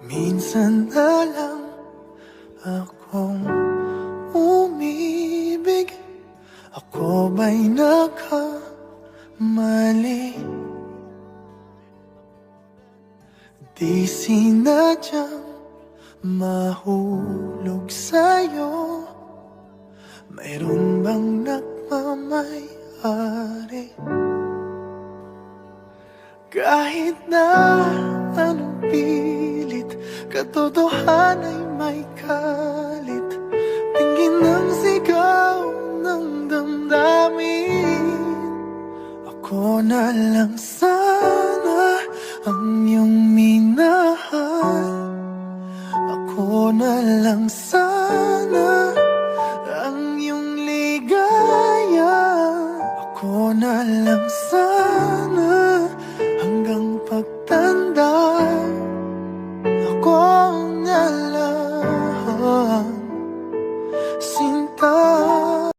Minsan na lang akong umibig. Ako ba'y nakamali? Di sinadyang mahulog sa'yo. Mayroon bang nagmamay-ari? Kahit na anong pilit, katotohanan ay may kalit. Tingin ng sigaw ng damdamin, ako na lang sa